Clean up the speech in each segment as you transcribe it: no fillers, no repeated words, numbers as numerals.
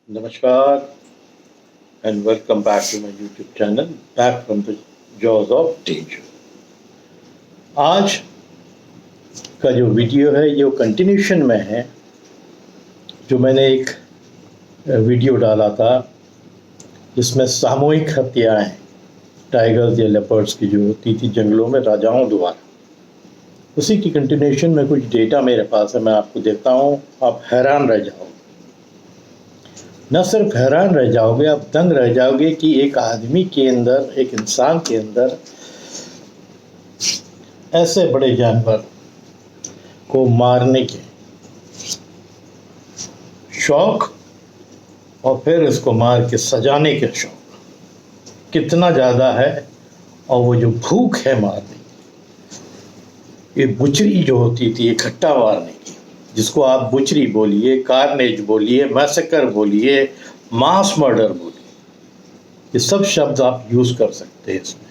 Namaskar and welcome back to my YouTube channel, back from the jaws of danger. आज का जो video है ये कंटिन्यूशन में है जो मैंने एक वीडियो डाला था जिसमें सामूहिक हत्याएं टाइगर्स या लेपर्ड्स की जो होती थी जंगलों में राजाओं द्वारा, उसी की कंटिन्यूशन में कुछ डेटा मेरे पास है, मैं आपको देता हूँ। आप हैरान रह जाओगे, न सिर्फ हैरान रह जाओगे, आप दंग रह जाओगे कि एक आदमी के अंदर, एक इंसान के अंदर ऐसे बड़े जानवर को मारने के शौक और फिर उसको मार के सजाने के शौक कितना ज़्यादा है, और वो जो भूख है मारने की, ये बुचरी जो होती थी इकट्ठा मारने की, जिसको आप बुचरी बोलिए, कार्नेज बोलिए, मैसेकर बोलिए, मास मर्डर बोलिए, ये सब शब्द आप यूज़ कर सकते हैं इसमें।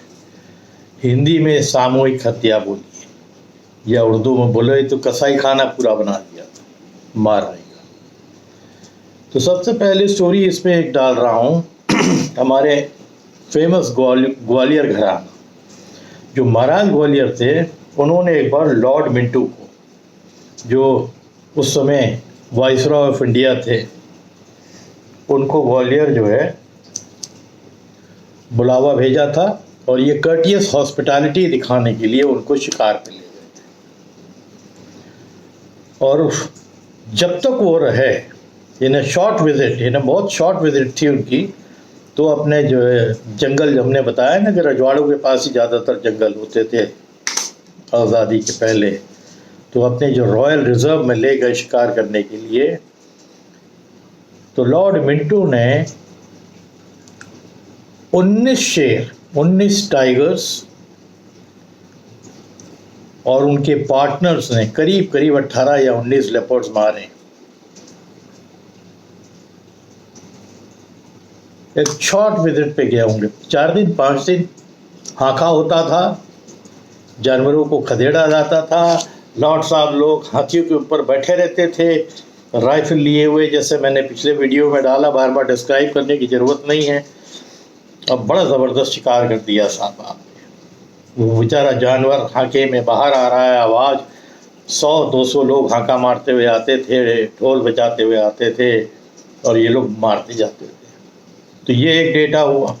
हिंदी में सामूहिक हत्या बोलिए या उर्दू में बोले तो कसाई खाना पूरा बना दिया था मारने का। तो सबसे पहले स्टोरी इसमें एक डाल रहा हूँ हमारे फेमस ग्वालियर घराना, जो महाराज ग्वालियर थे, उन्होंने एक बार लॉर्ड मिंटू को, जो उस समय वाइसरॉय ऑफ इंडिया थे, उनको ग्वालियर जो है बुलावा भेजा था और ये कर्टियस हॉस्पिटैलिटी दिखाने के लिए उनको शिकार पे ले गए थे। और जब तक वो रहे, इन्हें शॉर्ट विजिट, इन्हें बहुत शॉर्ट विजिट थी उनकी, तो अपने जो है जंगल, हमने बताया ना कि रजवाड़ों के पास ही ज़्यादातर जंगल होते थे आज़ादी के पहले, तो अपने जो रॉयल रिजर्व में ले गए शिकार करने के लिए। तो लॉर्ड मिंटू ने 19 शेर, 19 टाइगर्स और उनके पार्टनर्स ने करीब करीब 18 या 19 लेपर्ड्स मारे। एक शॉर्ट विजिट पे गए होंगे, 4 दिन 5 दिन हाका होता था, जानवरों को खदेड़ा जाता था, लॉर्ड साहब लोग हाथियों के ऊपर बैठे रहते थे राइफल लिए हुए, जैसे मैंने पिछले वीडियो में डाला, बार बार डिस्क्राइब करने की ज़रूरत नहीं है। अब बड़ा ज़बरदस्त शिकार कर दिया साहब आपने। वो बेचारा जानवर हाके में बाहर आ रहा है, आवाज़ 100-200 लोग हाका मारते हुए आते थे, ढोल बजाते हुए आते थे और ये लोग मारते जाते थे। तो ये एक डेटा हुआ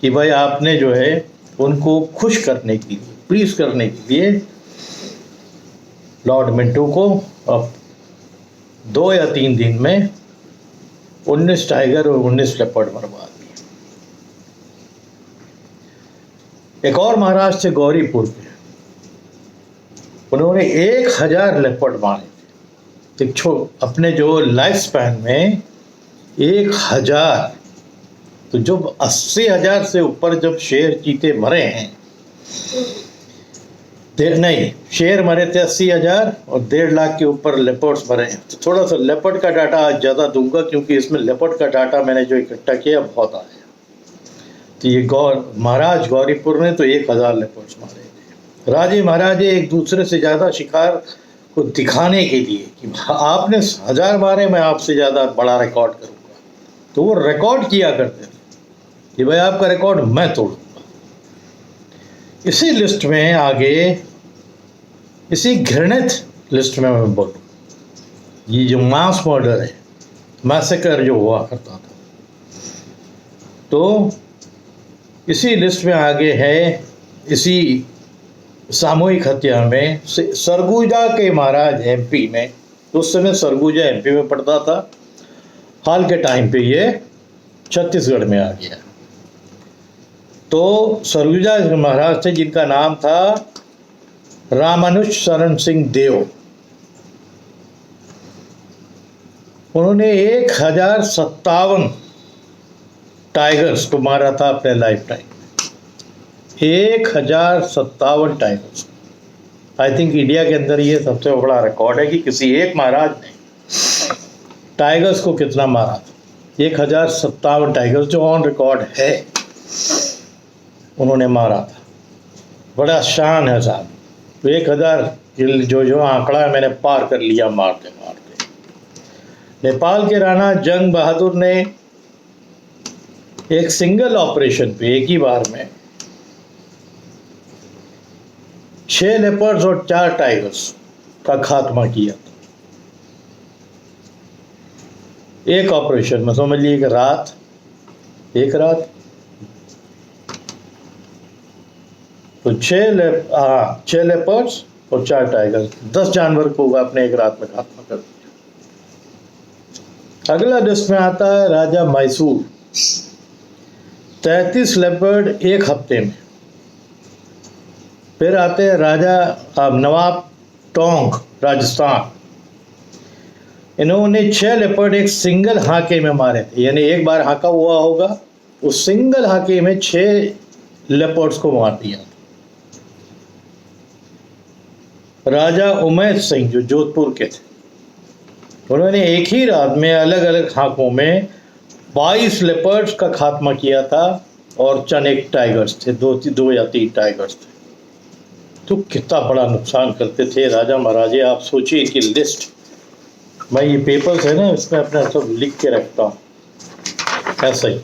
कि भाई आपने जो है उनको खुश करने के लिए, प्लीज करने के लिए लॉर्ड मिंटू को अब 2 या 3 दिन में 19 टाइगर और 19 लेपर्ड मरवा दिए। एक और महाराज थे गौरीपुर के, उन्होंने 1000 लेपर्ड मारे थे। अपने जो लाइफ स्पैन में 1000, तो जब 80,000 से ऊपर जब शेर चीते मरे हैं, नहीं, शेर मरे थे 80,000 और 1.5 लाख के ऊपर लेपर्ड्स मरे हैं। तो थोड़ा सा लेपर्ड का डाटा आज ज़्यादा दूंगा क्योंकि इसमें लेपर्ड का डाटा मैंने जो इकट्ठा किया बहुत आया। तो ये महाराज गौरीपुर ने तो 1000 लेपर्ड्स मारे थे। राजे महाराजे एक दूसरे से ज़्यादा शिकार को दिखाने के लिए कि आपने 1000 मारे, मैं आपसे ज़्यादा बड़ा रिकॉर्ड करूँगा, तो वो रिकॉर्ड किया करते थे कि भाई आपका रिकॉर्ड मैं तोड़ूंगा। इसी लिस्ट में आगे, इसी घृणित लिस्ट में मैं बोलूँ, ये जो मास मर्डर है, मैसेकर जो हुआ करता था, तो इसी लिस्ट में आगे है, इसी सामूहिक हत्या में सरगुजा के महाराज एमपी में, उस समय सरगुजा एमपी में पड़ता था, हाल के टाइम पे ये छत्तीसगढ़ में आ गया। तो सरगुजा महाराज थे जिनका नाम था रामानुज शरण सिंह देव। उन्होंने 1057 टाइगर्स को मारा था अपने लाइफ टाइम में, 1057 टाइगर्स। आई थिंक इंडिया के अंदर ये सबसे बड़ा रिकॉर्ड है कि किसी एक महाराज ने टाइगर्स को कितना मारा था। 1057 टाइगर्स जो ऑन रिकॉर्ड है उन्होंने मारा था। बड़ा शान है साहब। तो 1000 जो आंकड़ा है मैंने पार कर लिया मारते मारते। नेपाल के राणा जंग बहादुर ने एक सिंगल ऑपरेशन पे एक ही बार में 6 लेपर्ड्स और 4 टाइगर्स का खात्मा किया। एक ऑपरेशन में समझ लीजिए कि एक रात तो 6 लेपर्ड्स और 4 टाइगर, 10 जानवर को आपने एक रात में खात्मा कर दिया। अगला लिस्ट में आता है राजा मैसूर, 33 लेपर्ड एक हफ्ते में। फिर आते हैं राजा नवाब टोंक राजस्थान, इन्होंने 6 लेपर्ड एक सिंगल हाके में मारे थे, यानी एक बार हाका हुआ होगा, उस सिंगल हाके में 6 लेपर्ड्स को मार दिया। राजा उमैद सिंह जो जोधपुर के थे, उन्होंने एक ही रात में अलग अलग हाकों में 22 लेपर्ड्स का खात्मा किया था और चंद एक टाइगर्स थे, 2 या 3 टाइगर्स थे। तो कितना बड़ा नुकसान करते थे राजा महाराजे। आप सोचिए कि लिस्ट, मैं ये पेपर्स है ना इसमें अपना सब लिख के रखता हूँ ऐसा ही,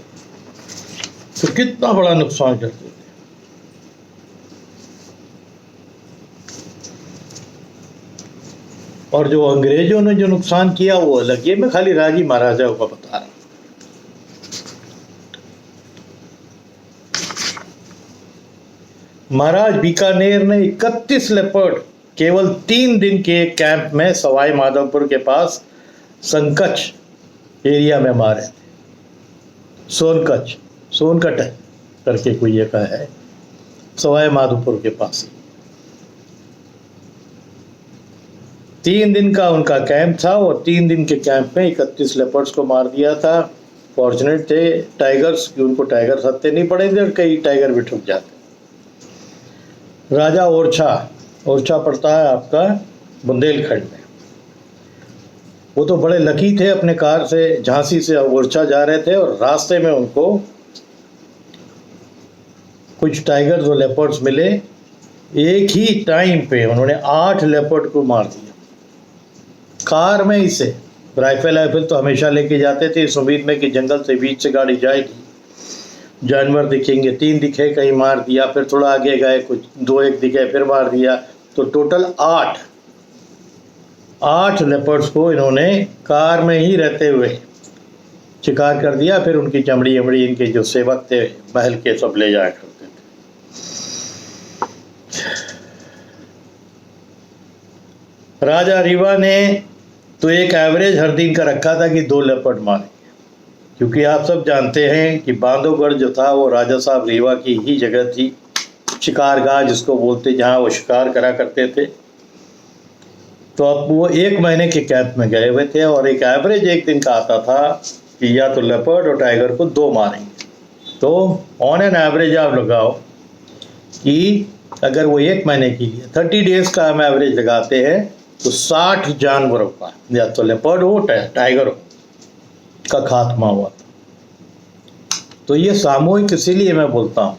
तो कितना बड़ा नुकसान करते थे। और जो अंग्रेजों ने जो नुकसान किया वो अलग, ये मैं खाली राजी महाराजाओं का बता रहा हूं। महाराज बीकानेर ने 31 लेपर्ड केवल 3 दिन के कैंप में सवाई माधोपुर के पास संकच एरिया में मारे थे। सोनकट करके कोई जगह है सवाई माधोपुर के पास। 3 दिन का उनका कैंप था और 3 दिन के कैंप में 31 लेपर्ड्स को मार दिया था। फॉर्चुनेट थे टाइगर्स कि उनको टाइगर सत्ते नहीं पड़े थे और कई टाइगर भी ठुक जाते। राजा ओरछा पड़ता है आपका बुंदेलखंड में। वो तो बड़े लकी थे, अपने कार से झांसी से ओरछा जा रहे थे और रास्ते में उनको कुछ टाइगर्स और लेपर्ड्स मिले। एक ही टाइम पे उन्होंने 8 लेपर्ड को मार दिया कार में ही से। राइफल तो हमेशा लेके जाते थे इस उम्मीद में कि जंगल से बीच से गाड़ी जाएगी, जानवर दिखेंगे। 3 दिखे, कहीं मार दिया, फिर थोड़ा आगे गए, कुछ 2-1 दिखे, फिर मार दिया। तो टोटल 8 लेपर्ड्स को इन्होंने कार में ही रहते हुए शिकार कर दिया। फिर उनकी चमड़ी इनके जो सेवक थे महल के सब ले जाया करते थे। राजा रीवा ने तो एक एवरेज हर दिन का रखा था कि 2 लेपर्ड मारेंगे, क्योंकि आप सब जानते हैं कि बांधवगढ़ जो था वो राजा साहब रीवा की ही जगह थी, शिकारगाह जिसको बोलते, जहाँ वो शिकार करा करते थे। तो अब वो 1 महीने के कैंप में गए हुए थे और एक एवरेज एक दिन का आता था कि या तो लेपर्ड और टाइगर को 2 मारेंगे। तो ऑन एन एवरेज आप लगाओ कि अगर वो 1 महीने के लिए 30 डेज का हम एवरेज लगाते हैं तो 60 जानवरों का, या तो लेपर्ड हो टाइगर हो, का खात्मा हुआ था। तो ये सामूहिक, इसीलिए मैं बोलता हूँ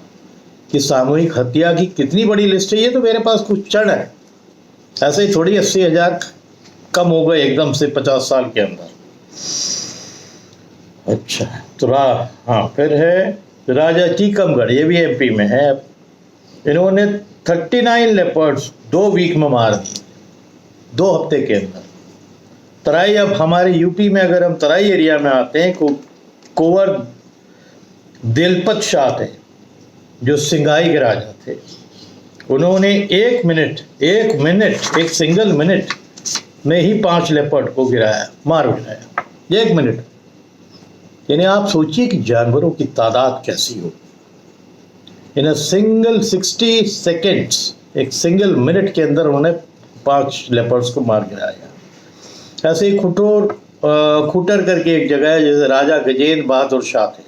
कि सामूहिक हत्या की कितनी बड़ी लिस्ट है। ये तो मेरे पास कुछ क्षण है, ऐसे ही थोड़ी 80,000 कम हो गए एकदम से 50 साल के अंदर। अच्छा, तो हाँ, फिर है राजा टीकमगढ़, ये भी एमपी में है। इन्होंने 39 लेपर्ड्स 2 वीक में मार दिए, 2 हफ्ते के अंदर। तराई, अब हमारे यूपी में अगर हम तराई एरिया में आते हैं, कुंवर दिलपत शाह थे जो सिंगाई के राजा थे। उन्होंने एक सिंगल मिनट में ही 5 लेपर्ड को मार गिराया, 1 मिनट। यानी आप सोचिए कि जानवरों की तादाद कैसी हो। इन अ सिंगल 60 सेकेंड्स, एक सिंगल मिनट के अंदर उन्होंने 5 लेपर्ड्स को मार गिराया। ऐसे ही खुटर करके एक जगह है, जैसे राजा गजेंद्र बहादुर शाह थे,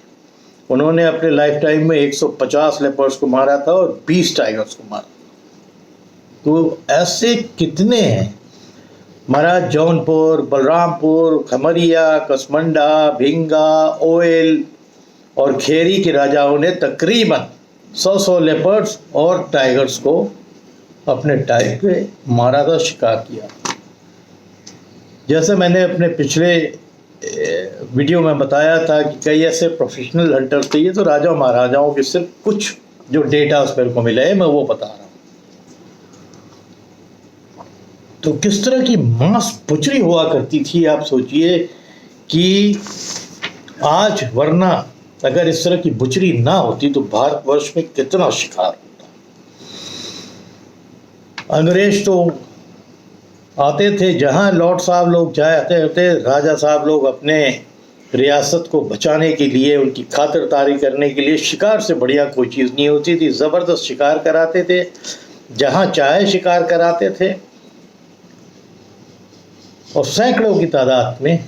उन्होंने अपने लाइफ टाइम में 150 लेपर्ड्स को मारा था और 20 टाइगर्स को मारा। तो ऐसे कितने हैं। महाराज जौनपुर, बलरामपुर, खमरिया, कसमंडा, भिंगा, ओयल और खेरी के राजाओं ने तकरीबन 100 लेपर्ड्स और टाइगर्स को अपने टाइम पे मारा था, शिकार किया। जैसे मैंने अपने पिछले वीडियो में बताया था कि कई ऐसे प्रोफेशनल हंटर थे, ये तो राजा महाराजाओं के सिर्फ कुछ जो डेटा उस पर को मिला है, मैं वो बता रहा हूँ। तो किस तरह की मांस बुचरी हुआ करती थी, आप सोचिए कि आज, वरना अगर इस तरह की बुचरी ना होती तो भारतवर्ष में कितना शिकार होता। अंग्रेज तो आते थे, जहां लॉर्ड साहब लोग जाते थे, राजा साहब लोग अपने रियासत को बचाने के लिए, उनकी खातिरदारी करने के लिए, शिकार से बढ़िया कोई चीज़ नहीं होती थी, ज़बरदस्त शिकार कराते थे, जहां चाहे शिकार कराते थे, और सैकड़ों की तादाद में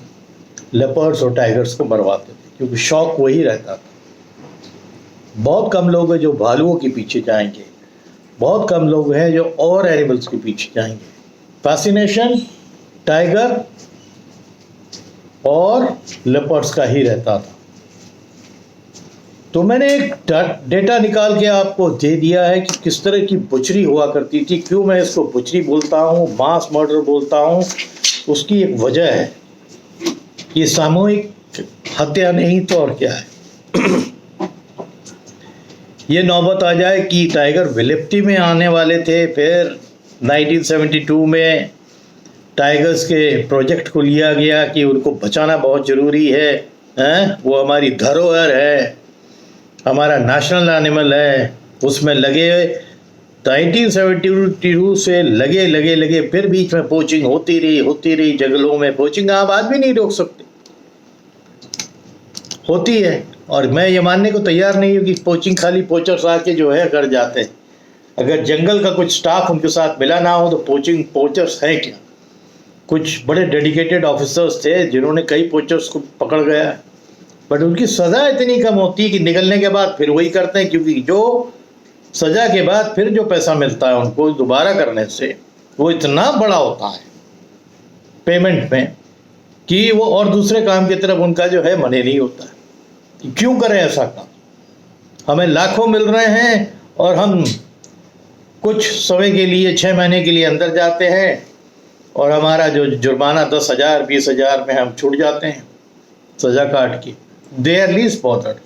लेपर्ड्स और टाइगर्स को मरवाते थे, क्योंकि शौक वही रहता था। बहुत कम लोग हैं जो भालुओं के पीछे जाएंगे, बहुत कम लोग हैं जो और एनिमल्स के पीछे जाएंगे। फैसिनेशन टाइगर और लेपर्ड्स का ही रहता था। तो मैंने एक डेटा निकाल के आपको दे दिया है कि किस तरह की बुचरी हुआ करती थी। क्यों मैं इसको बुचरी बोलता हूँ, मास मर्डर बोलता हूँ, उसकी एक वजह है। ये सामूहिक हत्या नहीं तो और क्या है। ये नौबत आ जाए कि टाइगर विलुप्ति में आने वाले थे, फिर 1972 में टाइगर्स के प्रोजेक्ट को लिया गया कि उनको बचाना बहुत ज़रूरी है, वो हमारी धरोहर है, हमारा नेशनल एनिमल है। उसमें लगे 1972 से लगे, फिर बीच में पोचिंग होती रही। जंगलों में पोचिंग आप आदमी नहीं रोक सकते, होती है। और मैं ये मानने को तैयार नहीं हूँ कि पोचिंग खाली पोचर्स आके जो है कर जाते हैं। अगर जंगल का कुछ स्टाफ उनके साथ मिला ना हो तो पोचिंग पोचर्स है क्या। कुछ बड़े डेडिकेटेड ऑफिसर्स थे जिन्होंने कई पोचर्स को पकड़ गया, बट उनकी सज़ा इतनी कम होती है कि निकलने के बाद फिर वही करते हैं, क्योंकि जो सज़ा के बाद फिर जो पैसा मिलता है उनको दोबारा करने से, वो इतना बड़ा होता है पेमेंट में कि वो और दूसरे काम की तरफ उनका जो है मन ही नहीं होता है कि क्यों करें ऐसा काम। हमें लाखों मिल रहे हैं और हम कुछ समय के लिए, 6 महीने के लिए अंदर जाते हैं और हमारा जो जुर्माना 10,000 20,000 में हम छूट जाते हैं सज़ा काट के। They are least bothered.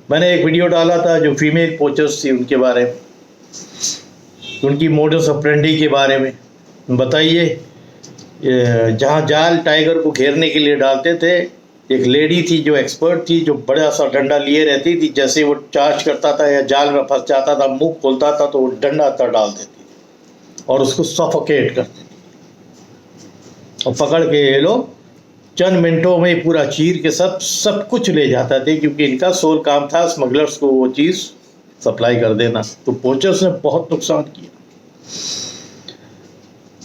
मैंने एक वीडियो डाला था जो फीमेल पोचर्स थी उनके बारे में, उनकी मोडस ऑपरेंडी के बारे में। बताइए, जहाँ जाल टाइगर को घेरने के लिए डालते थे, एक लेडी थी जो एक्सपर्ट थी, जो बड़ा सा डंडा लिए रहती थी। जैसे वो चार्ज करता था या जाल में फंस जाता था, मुंह खोलता था तो वो डंडा अंदर डाल देती थी और उसको सफोकेट करती थी, और पकड़ के ये लोग चंद मिनटों में पूरा चीर के सब कुछ ले जाता थे, क्योंकि इनका सोल काम था स्मगलर्स को वो चीज़ सप्लाई कर देना। तो पोचर्स ने बहुत नुकसान किया।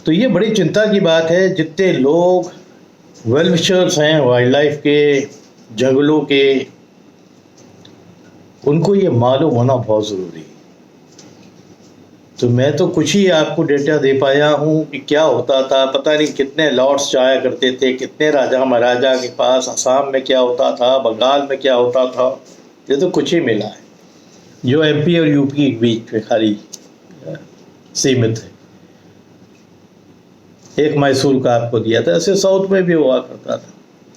तो ये बड़ी चिंता की बात है, जितने लोग वेलविशर्स हैं वाइल्ड लाइफ के, जंगलों के, उनको ये मालूम होना बहुत ज़रूरी है। तो मैं तो कुछ ही आपको डेटा दे पाया हूँ कि क्या होता था। पता नहीं कितने लॉर्ड्स जाया करते थे, कितने राजा महाराजा के पास, असम में क्या होता था, बंगाल में क्या होता था। ये तो कुछ ही मिला है जो MP और UP के बीच में खाली सीमित है। एक मैसूर का आपको दिया था, ऐसे साउथ में भी हुआ करता था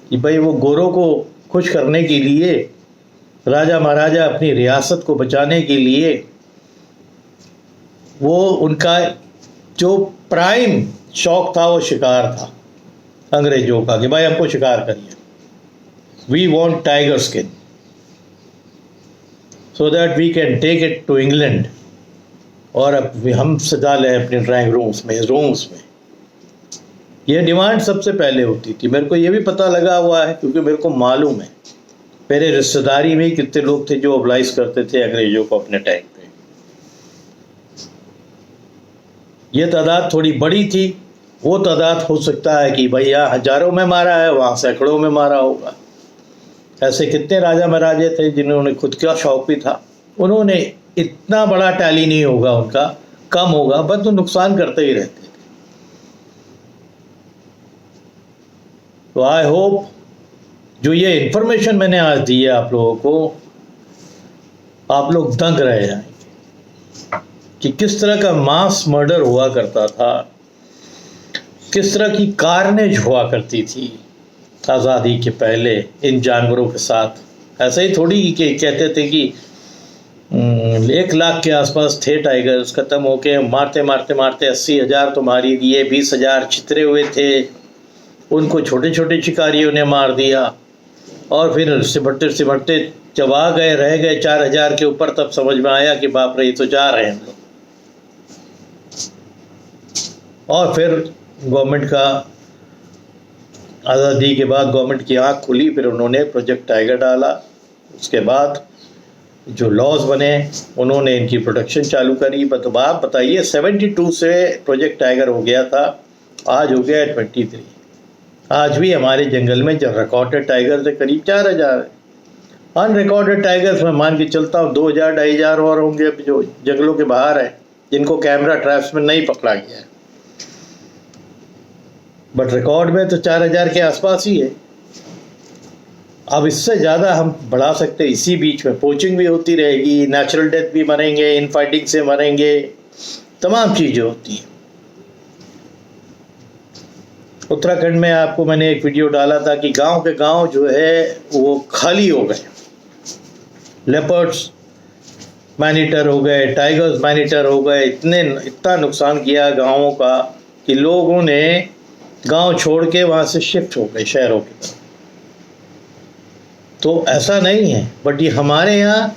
कि भाई वो गोरों को खुश करने के लिए, राजा महाराजा अपनी रियासत को बचाने के लिए, वो उनका जो प्राइम शौक था वो शिकार था अंग्रेजों का, कि भाई हमको शिकार करिए, we want tiger skin so that we can take it to England, और अब हम सजा लें अपने ड्राइंग रूम्स में। ये डिमांड सबसे पहले होती थी। मेरे को ये भी पता लगा हुआ है, क्योंकि मेरे को मालूम है मेरे रिश्तेदारी में कितने लोग थे जो ऑब्लाइज करते थे अंग्रेजों को अपने टाइम पे। ये तादाद थोड़ी बड़ी थी, वो तादाद हो सकता है कि भाई यहाँ हजारों में मारा है, वहाँ सैकड़ों में मारा होगा। ऐसे कितने राजा महाराजे थे जिन्होंने खुद का शौक भी था, उन्होंने इतना बड़ा टैली नहीं होगा उनका, कम होगा, बस तो नुकसान करते ही रहते थे। तो आई होप जो ये इन्फॉर्मेशन मैंने आज दी है आप लोगों को, आप लोग दंग रह जाएंगे कि किस तरह का मास मर्डर हुआ करता था, किस तरह की कारनेज हुआ करती थी, आज़ादी के पहले इन जानवरों के साथ ऐसे ही थोड़ी कि कहते थे कि 1 लाख के आसपास थे टाइगर्स, ख़त्म होके मारते मारते मारते 80,000 तो मार ही दिए, 20,000 छितरे हुए थे, उनको छोटे छोटे शिकारियों ने मार दिया और फिर सिमटते जब आ गए रह गए 4,000 के ऊपर, तब समझ में आया कि बाप रे ये तो जा रहे हैं हम लोग। और फिर गवर्नमेंट का आज़ादी के बाद गवर्नमेंट की आँख खुली, फिर उन्होंने प्रोजेक्ट टाइगर डाला। उसके बाद जो लॉज बने उन्होंने इनकी प्रोटेक्शन चालू करी। तो आप बताइए 72 से प्रोजेक्ट टाइगर हो गया था, आज हो गया 23। आज भी हमारे जंगल में जो रिकॉर्डेड टाइगर थे करीब 4,000 है। अनरिकॉर्डेड टाइगर्स में मान के चलता हूँ 2,000 2,500 और होंगे जो जंगलों के बाहर है, जिनको कैमरा ट्रैप्स में नहीं पकड़ा गया है। बट रिकॉर्ड में तो 4,000 के आसपास ही है। अब इससे ज़्यादा हम बढ़ा सकते हैं। इसी बीच में पोचिंग भी होती रहेगी, नेचुरल डेथ भी मरेंगे, इन फाइटिंग से मरेंगे, तमाम चीज़ें होती हैं। उत्तराखंड में आपको मैंने एक वीडियो डाला था कि गांव के गांव जो है वो खाली हो गए, लेपर्ड्स मैनीटर हो गए, टाइगर्स मैनीटर हो गए, इतना नुकसान किया गाँवों का कि लोगों ने गांव छोड़ के वहाँ से शिफ्ट हो गए शहरों की तरफ। तो ऐसा नहीं है, बट ये हमारे यहाँ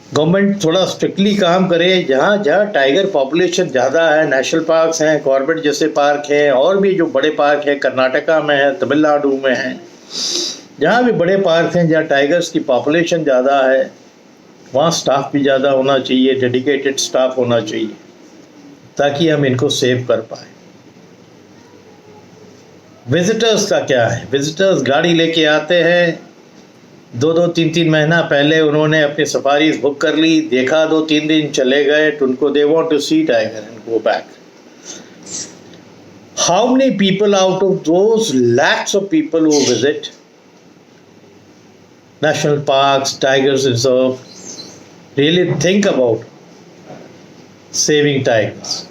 गवर्नमेंट थोड़ा स्ट्रिक्टली काम करे। जहाँ जहाँ टाइगर पॉपुलेशन ज़्यादा है, नेशनल पार्क्स हैं, कॉर्बेट जैसे पार्क हैं, और भी जो बड़े पार्क हैं कर्नाटका में है, तमिलनाडु में हैं, जहाँ भी बड़े पार्क हैं जहाँ टाइगर्स की पॉपुलेशन ज़्यादा है, वहाँ स्टाफ भी ज़्यादा होना चाहिए, डेडिकेटेड स्टाफ होना चाहिए, ताकि हम इनको सेव कर पाएँ। विजिटर्स का क्या है? विजिटर्स गाड़ी लेके आते हैं, 2-2 3-3 महीना पहले उन्होंने अपनी सफारीज बुक कर ली, देखा 2-3 दिन चले गए, तो उनको they want to see tiger and go back. How many people out of those lakhs of people who visit national parks, tigers reserve really think about saving tigers?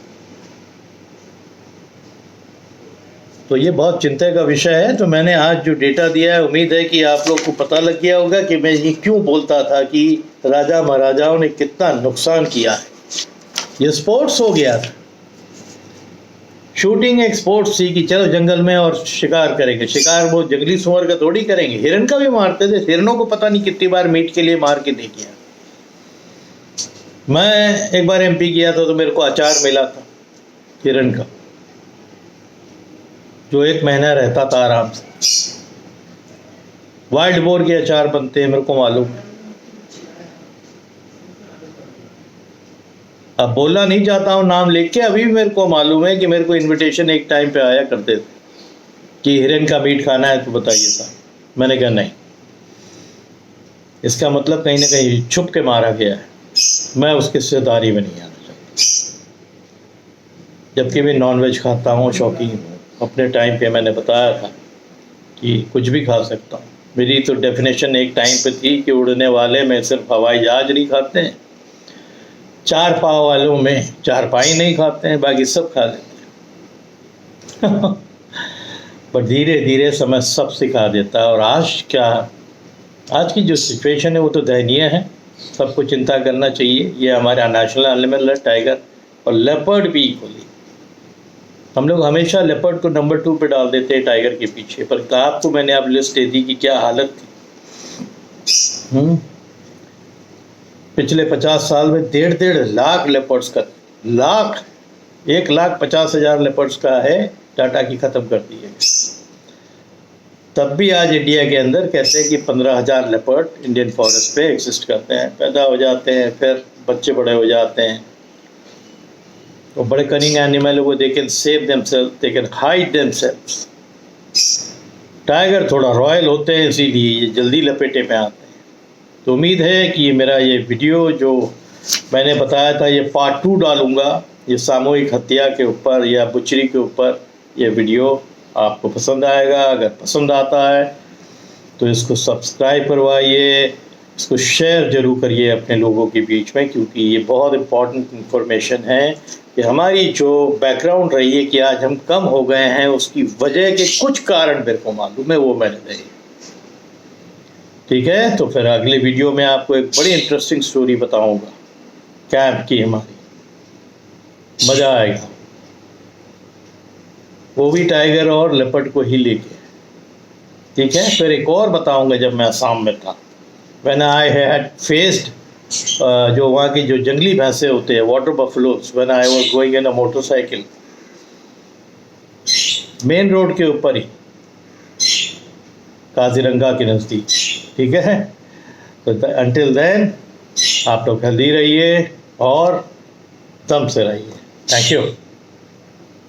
तो ये बहुत चिंता का विषय है। तो मैंने आज जो डेटा दिया है, उम्मीद है कि आप लोग को पता लग गया होगा कि मैं ये क्यों बोलता था कि राजा महाराजाओं ने कितना नुकसान किया है। ये स्पोर्ट्स हो गया था, शूटिंग एक स्पोर्ट्स थी कि चलो जंगल में और शिकार करेंगे। शिकार वो जंगली सुअर का थोड़ी करेंगे, हिरन का भी मारते थे। हिरनों को पता नहीं कितनी बार मीट के लिए मार के दे दिया। मैं एक बार MP गया था तो मेरे को अचार मिला था हिरन का, जो 1 महीना रहता था आराम से। वाइल्ड बोर के अचार बनते हैं, मेरे को मालूम है। अब बोलना नहीं चाहता हूँ नाम लेके, के अभी भी मेरे को मालूम है कि मेरे को इनविटेशन एक टाइम पे आया करते थे कि हिरन का मीट खाना है तो बताइए था। मैंने कहा नहीं, इसका मतलब कहीं ना कहीं छुप के मारा गया है, मैं उसकी हिस्सेदारी में नहीं आना चाहता। जबकि मैं नॉनवेज खाता हूँ, शौकीन हूँ। अपने टाइम पे मैंने बताया था कि कुछ भी खा सकता हूँ। मेरी तो डेफिनेशन एक टाइम पे थी कि उड़ने वाले में सिर्फ हवाई जहाज नहीं खाते हैं, 4 पाँव वालों में 4 पाई नहीं खाते हैं, बाकी सब खा लेते हैं। पर धीरे धीरे समय सब सिखा देता है। और आज की जो सिचुएशन है वो तो दयनीय है, सबको चिंता करना चाहिए। ये हमारा नेशनल एनिमल है टाइगर, और लेपर्ड भी इक्वली। हम लोग हमेशा लेपर्ड को नंबर 2 पे डाल देते हैं टाइगर के पीछे, पर आपको मैंने अब लिस्ट दे दी कि क्या हालत थी। पिछले 50 साल में 1.5 लाख लेपर्ड्स का, 1,50,000 लेपर्ड्स का है टाटा की ख़त्म कर दी है। तब भी आज इंडिया के अंदर कहते हैं कि 15,000 लेपर्ड इंडियन फॉरेस्ट पे एग्जिस्ट करते हैं, पैदा हो जाते हैं, फिर बच्चे बड़े हो जाते हैं। तो बड़े कनिंग एनिमल है वो, they can save themself, they can hide themselves. Tiger थोड़ा रॉयल होते हैं, इसीलिए ये जल्दी लपेटे में आते हैं। तो उम्मीद है कि मेरा ये वीडियो जो मैंने बताया था, ये पार्ट 2 डालूँगा, ये सामूहिक हत्या के ऊपर या बुचरी के ऊपर ये वीडियो आपको पसंद आएगा। अगर पसंद आता है तो इसको सब्सक्राइब करवाइए, इसको शेयर ज़रूर करिए अपने लोगों के बीच में, क्योंकि ये बहुत इम्पोर्टेंट इन्फॉर्मेशन है कि हमारी जो बैकग्राउंड रही है कि आज हम कम हो गए हैं, उसकी वजह के कुछ कारण मेरे को मालूम है, वो मैंने कही। ठीक है, तो फिर अगले वीडियो में आपको एक बड़ी इंटरेस्टिंग स्टोरी बताऊंगा कैंप की हमारी, मज़ा आएगा, वो भी टाइगर और लेपर्ड को ही लेके। ठीक है, फिर एक और बताऊंगा जब मैं असम में था, व्हेन आई हैड फेस्ड जो वहाँ की जो जंगली भैंसे होते हैं, water buffaloes, when I was going in a motorcycle main road के ऊपर ही, काजीरंगा के नज़दीक। ठीक है, तो अंटिल देन आप लोग हेल्दी रहिए और दम से रहिए। Thank you.